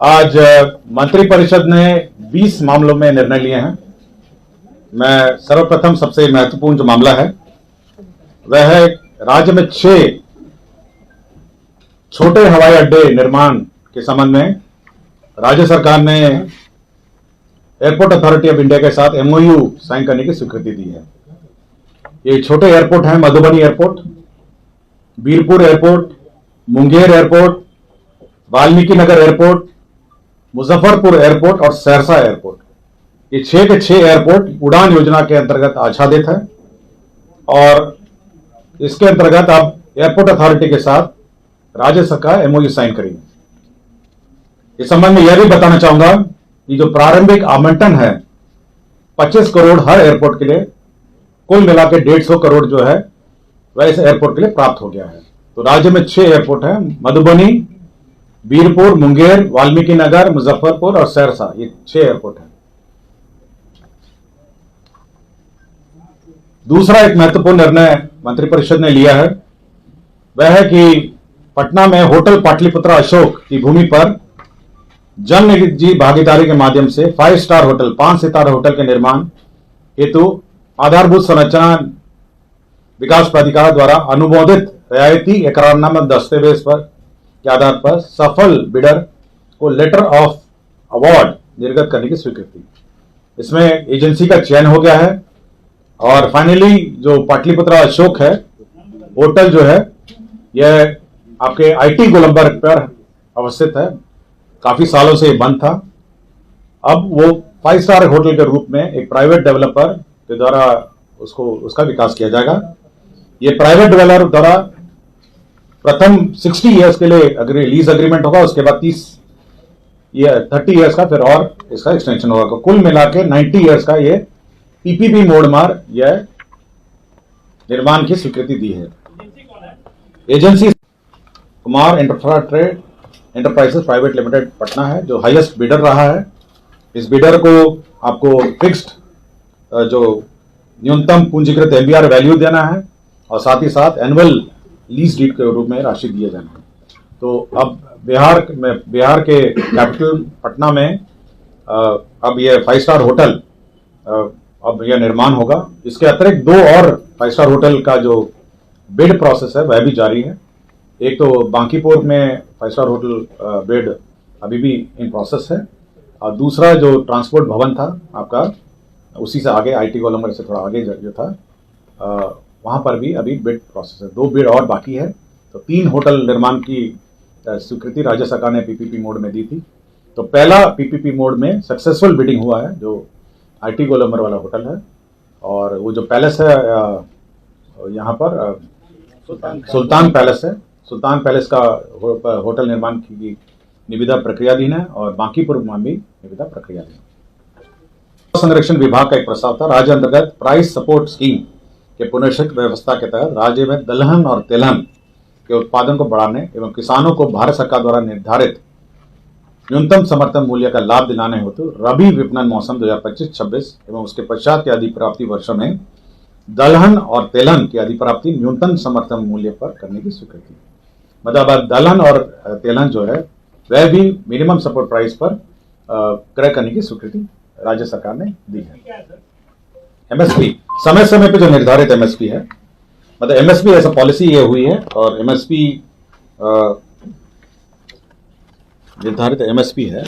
आज मंत्रिपरिषद ने 20 मामलों में निर्णय लिए हैं। मैं सर्वप्रथम सबसे महत्वपूर्ण जो मामला है वह है राज्य में 6 छोटे हवाई अड्डे निर्माण के संबंध में राज्य सरकार ने एयरपोर्ट अथॉरिटी ऑफ इंडिया के साथ एमओयू साइन करने की स्वीकृति दी है। ये छोटे एयरपोर्ट हैं Madhubani airport, Birpur airport, Munger airport, Valmiki Nagar airport, Muzaffarpur airport और सहरसा एयरपोर्ट। ये 6 के 6 एयरपोर्ट उड़ान योजना के अंतर्गत आच्छादित है और इसके अंतर्गत अब एयरपोर्ट अथॉरिटी के साथ राज्य सरकार एमओयू साइन करेगी। इस संबंध में यह भी बताना चाहूंगा कि जो प्रारंभिक आवंटन है 25 करोड़ हर एयरपोर्ट के लिए, कुल मिला के 150 करोड़ जो है वह इस एयरपोर्ट के लिए प्राप्त हो गया है। तो राज्य में 6 एयरपोर्ट है, मधुबनी, बीरपुर, मुंगेर, वाल्मीकि नगर, मुजफ्फरपुर और सहरसा, ये 6 एयरपोर्ट है। दूसरा एक महत्वपूर्ण निर्णय मंत्रिपरिषद ने लिया है वह है कि पटना में होटल पाटलिपुत्रा अशोक की भूमि पर जन निजी भागीदारी के माध्यम से 5 स्टार होटल, 5 सितारा होटल के निर्माण हेतु आधारभूत संरचना विकास प्राधिकार द्वारा अनुमोदित रियायती इकरारनामा दस्तावेज पर के आधार पर सफल बिडर को लेटर ऑफ अवार्ड निर्गत करने की स्वीकृति। इसमें एजेंसी का चयन हो गया है और फाइनली जो पाटलिपुत्रा अशोक है होटल जो है यह आपके आईटी गोलंबर पर अवस्थित है। काफी सालों से बंद था। अब वो 5 स्टार होटल के रूप में एक प्राइवेट डेवलपर के द्वारा उसका विकास किया जाएगा। ये प्राइवेट डेवलपर द्वारा प्रथम 60 इयर्स के लिए लीज एग्रीमेंट होगा, उसके बाद 30 इयर्स का फिर और इसका एक्सटेंशन होगा। कुल मिला के 90 इयर्स का ये पीपीपी मोड मार यह निर्माण की स्वीकृति दी है। Agency Kumar infratrade enterprises private limited Patna है जो हाईएस्ट बिडर रहा है। इस बिडर को आपको फिक्स्ड जो न्यूनतम पूंजीकृत एमबीआर वैल्यू देना है और साथ ही साथ एनुअल लीज डीड के रूप में राशि दिए जाना है। तो अब बिहार के कैपिटल पटना में अब यह 5 स्टार होटल अब यह निर्माण होगा। इसके अतिरिक्त 2 और 5 स्टार होटल का जो बिड प्रोसेस है वह भी जारी है। एक तो बांकीपुर में 5 स्टार होटल बिड अभी भी इन प्रोसेस है और दूसरा जो ट्रांसपोर्ट भवन था आपका उसी से आगे आईटी गोलंबर से थोड़ा आगे जो था वहां पर भी अभी बिड प्रोसेस है। 2 बिड और बाकी है। तो 3 होटल निर्माण की स्वीकृति राज्य सरकार ने पीपीपी मोड में दी थी। तो पहला पीपीपी मोड में सक्सेसफुल बिडिंग हुआ है जो आईटी गोलंबर वाला होटल है और वो जो पैलेस है यहाँ पर सुल्तान पैलेस है। सुल्तान पैलेस का होटल निर्माण की निविदा प्रक्रियाधीन है और बांकीपुर में भी निविदा प्रक्रियाधीन है। संरक्षण विभाग का एक प्रस्ताव था राज्य अंतर्गत प्राइस सपोर्ट स्कीम के पुनर्शिक्त व्यवस्था के तहत राज्य में दलहन और तिलहन के उत्पादन को बढ़ाने एवं किसानों को भारत सरकार द्वारा निर्धारित न्यूनतम समर्थन मूल्य का लाभ दिलाने हेतु रबी विपणन मौसम 2025-26 एवं उसके पश्चात के अधिप्राप्ति वर्षों में दलहन और तिलहन की अधिप्राप्ति न्यूनतम समर्थन मूल्य पर करने की स्वीकृति। मतलब अब दलहन और तिलहन जो है वह भी मिनिमम सपोर्ट प्राइस पर क्रय करने की स्वीकृति राज्य सरकार ने दी है। एमएसपी समय समय पे जो निर्धारित एमएसपी है, मतलब एमएसपी ऐसा पॉलिसी ये हुई है और एमएसपी निर्धारित एमएसपी है।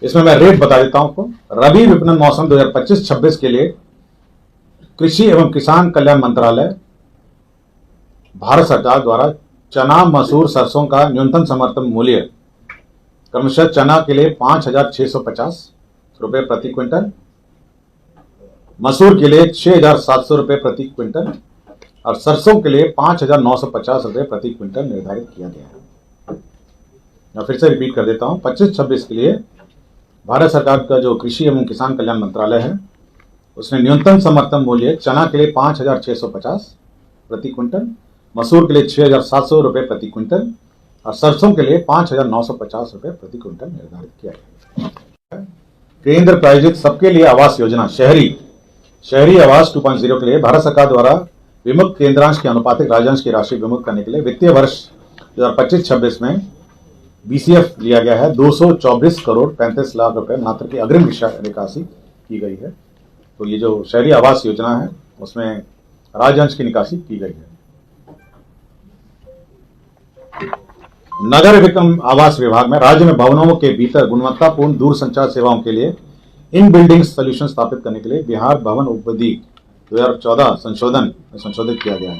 इसमें मैं रेट बता देता हूं आपको। रबी विपणन मौसम 2025-26 के लिए कृषि एवं किसान कल्याण मंत्रालय भारत सरकार द्वारा चना, मसूर, सरसों का न्यूनतम समर्थन मूल्य क्रमशः चना के लिए 5,650 रुपये प्रति क्विंटल, मसूर के लिए 6,700 रुपये प्रति क्विंटल और सरसों के लिए 5,950 रुपये प्रति क्विंटल निर्धारित किया गया है। मैं फिर से रिपीट कर देता हूं। 25-26 के लिए भारत सरकार का जो कृषि एवं किसान कल्याण मंत्रालय है उसने न्यूनतम समर्थन मूल्य चना के लिए 5,650 प्रति क्विंटल, मसूर के लिए 6,700 रुपये प्रति क्विंटल और सरसों के लिए 5,950 रुपये प्रति क्विंटल निर्धारित किया गया है। केंद्र प्रायोजित सबके लिए आवास योजना शहरी आवास 2.0 के लिए भारत सरकार द्वारा विमुक्त केंद्रांश के अनुपातिक राजंश की राशि विमुक्त करने के लिए वित्तीय वर्ष 2025-26 में बीसीएफ लिया गया है। 224 करोड़ 35 लाख रुपए मात्र की अग्रिम निकासी की गई है। तो ये जो शहरी आवास योजना है उसमें राजहंस की निकासी की गई है। नगर विक्रम आवास विभाग में राज्य में भवनों के भीतर गुणवत्तापूर्ण दूरसंचार सेवाओं के लिए इन बिल्डिंग सोल्यूशन स्थापित करने के लिए बिहार भवन उपविधि 2014 संशोधन में संशोधित किया गया है।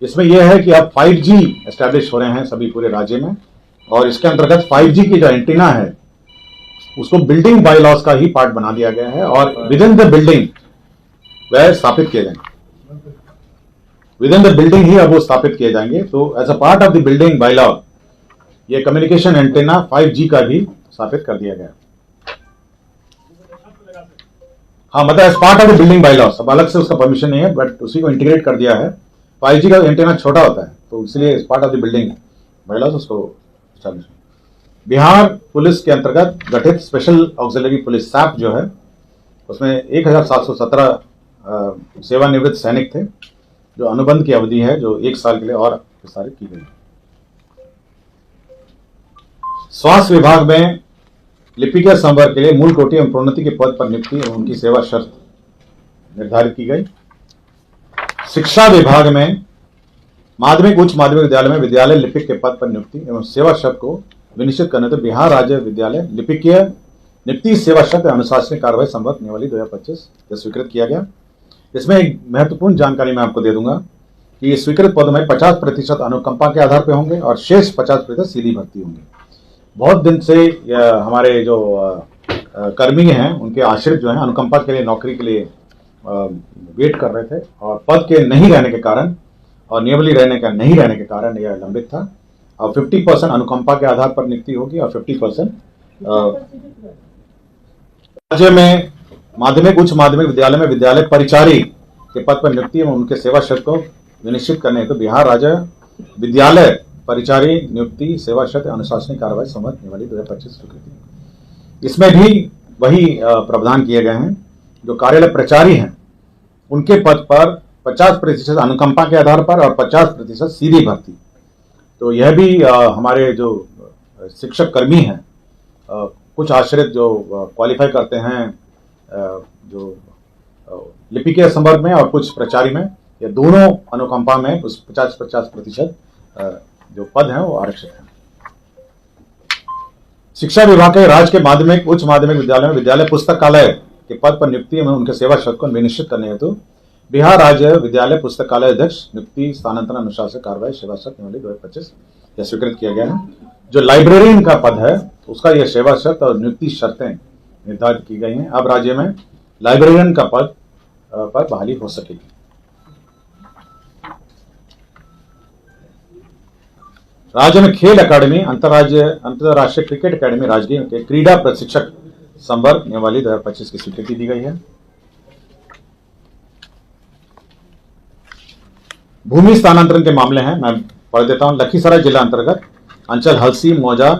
इसमें यह है कि अब 5G एस्टैब्लिश हो रहे हैं सभी पूरे राज्य में, और इसके अंतर्गत 5G की जो एंटीना है उसको बिल्डिंग बायलॉज का ही पार्ट बना दिया गया है और विद इन द बिल्डिंग वह स्थापित किए जाएंगे। विद इन द बिल्डिंग ही अब वो स्थापित किए जाएंगे। तो as a part of the building bylaw ये कम्युनिकेशन एंटीना 5G का भी स्थापित कर दिया गया। हाँ, मतलब as part of the building bylaws, अब अलग से उसका परमिशन नहीं है, बट उसी को इंटीग्रेट कर दिया है। 5G का एंटीना छोटा होता है तो इसलिए as part of the building bylaws उसको स्टैब्लिश। बिहार पुलिस के अंतर्गत गठित स्पेशल ऑक्सिलरी पुलिस सैप जो है उसमें 1717 सेवानिवृत्त सैनिक थे, जो अनुबंध की अवधि है जो 1 साल के लिए और विस्तारित की गई। स्वास्थ्य विभाग में लिपिकीय संवर्ग के लिए मूल कोटि एवं प्रोन्नति के पद पर नियुक्ति एवं उनकी सेवा शर्त निर्धारित की गई। शिक्षा विभाग में माध्यमिक उच्च माध्यमिक विद्यालय में विद्यालय लिपिक के पद पर नियुक्ति एवं सेवा शर्त को विनिश्चित करने तो बिहार राज्य विद्यालय लिपिकीय नियुक्ति सेवा शर्त अनुशासनिक कार्रवाई संबद्ध नियमावली 2025 स्वीकृत किया गया। इसमें एक महत्वपूर्ण जानकारी मैं आपको दे दूंगा कि स्वीकृत पदों में 50% अनुकंपा के आधार पर होंगे और शेष 50% सीधी भर्ती होंगे। बहुत दिन से हमारे जो कर्मी हैं उनके आश्रित जो हैं अनुकंपा के लिए नौकरी के लिए वेट कर रहे थे और पद के नहीं रहने के कारण और नियमावली नहीं रहने के कारण यह लंबित था। और 50% अनुकंपा के आधार पर नियुक्ति होगी और 50% राज्य में माध्यमिक उच्च माध्यमिक विद्यालय में विद्यालय परिचारी के पद पर नियुक्ति एवं उनके सेवा शर्त को विनिश्चित करने हेतु बिहार राज्य विद्यालय परिचारी नियुक्ति सेवा शर्त अनुशासनिक कार्रवाई संबद्ध नियमावली 2025 स्वीकृति। इसमें भी वही प्रावधान किए गए हैं। जो कार्यालय प्रचारी हैं उनके पद पर 50% अनुकंपा के आधार पर और 50% सीधी भर्ती। तो यह भी हमारे जो शिक्षक कर्मी हैं कुछ आश्रित जो क्वालिफाई करते हैं जो लिपिकीय संवर्ग में और कुछ प्रचारी में, ये दोनों अनुकंपा में उस 50% जो पद हैं वो आरक्षित हैं। शिक्षा विभाग के राज्य के माध्यमिक उच्च माध्यमिक विद्यालय में विद्यालय पुस्तकालय के पद पर नियुक्ति में उनके सेवा शर्त को निश्चित करने हेतु बिहार राज्य विद्यालय पुस्तकालय अध्यक्ष नियुक्ति स्थानांतरण अनुशासन कार्रवाई सेवा शर्त नियमावली 2025 यह स्वीकृत किया गया है। जो लाइब्रेरियन का पद है उसका यह सेवा शर्त और नियुक्ति शर्तें निर्धारित की गई हैं। अब राज्य में लाइब्रेरियन का पद पर बहाली हो सकेगी। राज्य में खेल अकादमी अंतरराष्ट्रीय क्रिकेट अकादमी राजगीर के क्रीड़ा प्रशिक्षक संवर्ग नियमावली 2025 की स्वीकृति दी गई है। भूमि स्थानांतरण के मामले हैं, मैं पढ़ देता हूं। लखीसराय जिला अंतर्गत अंचल हलसी मौजा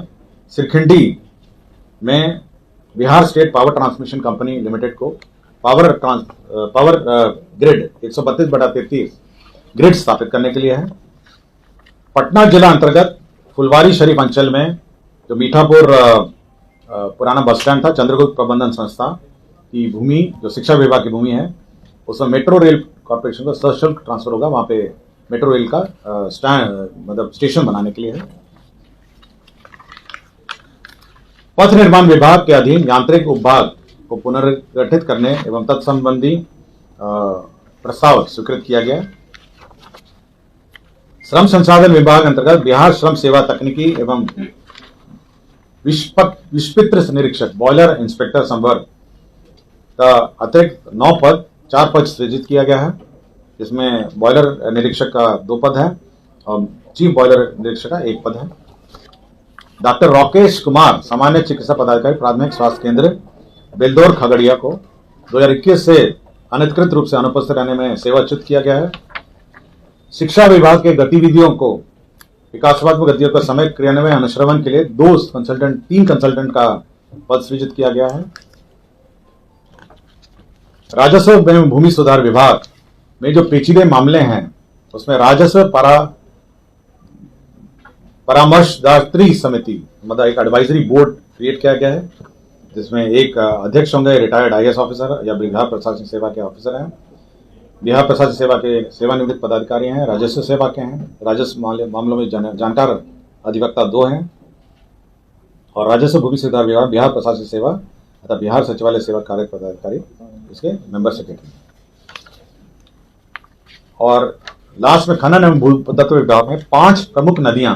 सिरखंडी में Bihar state power transmission company limited को पावर ग्रिड 132/33 ग्रिड स्थापित करने के लिए है। पटना जिला अंतर्गत फुलवारी शरीफ अंचल में जो मीठापुर पुराना बस स्टैंड था, चंद्रगुप्त प्रबंधन संस्था की भूमि जो शिक्षा विभाग की भूमि है उसमें मेट्रो रेल कॉर्पोरेशन को सशुल्क ट्रांसफर होगा। वहां पे मेट्रो रेल का मतलब स्टेशन बनाने के लिए है। पथ निर्माण विभाग के अधीन यांत्रिक उपभाग को पुनर्गठित करने एवं तत्संबंधी प्रस्ताव स्वीकृत किया गया। श्रम संसाधन विभाग अंतर्गत बिहार श्रम सेवा तकनीकी एवं विस्पित्र निरीक्षक बॉयलर इंस्पेक्टर संवर्ग का अतिरिक्त 9 पद 4 पद सृजित किया गया है। इसमें बॉयलर निरीक्षक का 2 पद है और चीफ बॉयलर निरीक्षक का 1 पद है। डॉक्टर राकेश कुमार सामान्य चिकित्सा पदाधिकारी प्राथमिक स्वास्थ्य केंद्र बेलदौर खगड़िया को 2021 से अनधिकृत रूप से अनुपस्थित रहने में सेवाच्युत किया गया है। शिक्षा विभाग के गतिविधियों को विकासात्मक गतिविधियों का समय क्रियान्वयन अनुश्रवण के लिए 3 कंसल्टेंट का पद सृजित किया गया है। राजस्व एवं भूमि सुधार विभाग में जो पेचीदे मामले हैं उसमें राजस्व परामर्शदात्री समिति मतलब एक एडवाइजरी बोर्ड क्रिएट किया गया है, जिसमें एक अध्यक्ष होंगे रिटायर्ड IAS ऑफिसर या बिहार प्रशासनिक सेवा के ऑफिसर हैं, बिहार प्रशासनिक सेवा के सेवानिवृत्त पदाधिकारी हैं, राजस्व सेवा के हैं, राजस्व मामलों में जानकार अधिवक्ता 2 हैं, और राजस्व भूमि सुधार विभाग, बिहार प्रशासनिक सेवा तथा बिहार सचिवालय सेवा कार्य पदाधिकारी इसके मेंबर सेक्रेटरी। और लास्ट में खनन एवं भूतत्व विभाग में 5 प्रमुख नदियां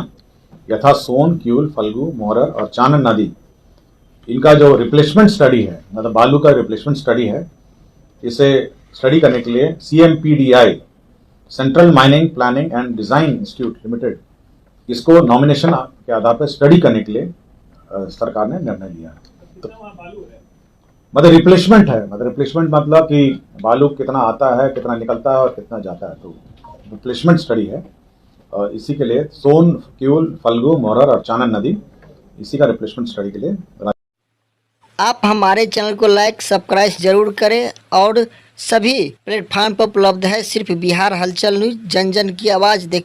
यथा सोन, क्यूल, फल्गु, मोहरर और चानन नदी, इनका जो रिप्लेसमेंट स्टडी है, मतलब बालू का रिप्लेसमेंट स्टडी है, इसे स्टडी करने के लिए CMPDI central mining planning and design institute limited, इसको नॉमिनेशन के आधार पर स्टडी करने के लिए सरकार ने निर्णय लिया। तो मतलब रिप्लेसमेंट है, मतलब रिप्लेसमेंट मतलब कि बालू कितना आता है, कितना निकलता है और कितना जाता है, तो रिप्लेसमेंट स्टडी है। और इसी के लिए सोन, क्यूल, फल्गु, मोहरर और चानन नदी, इसी का रिप्लेसमेंट स्टडी के लिए। आप हमारे चैनल को लाइक सब्सक्राइब जरूर करें और सभी प्लेटफार्म पर उपलब्ध है। सिर्फ बिहार हलचल न्यूज़, जन जन की आवाज़।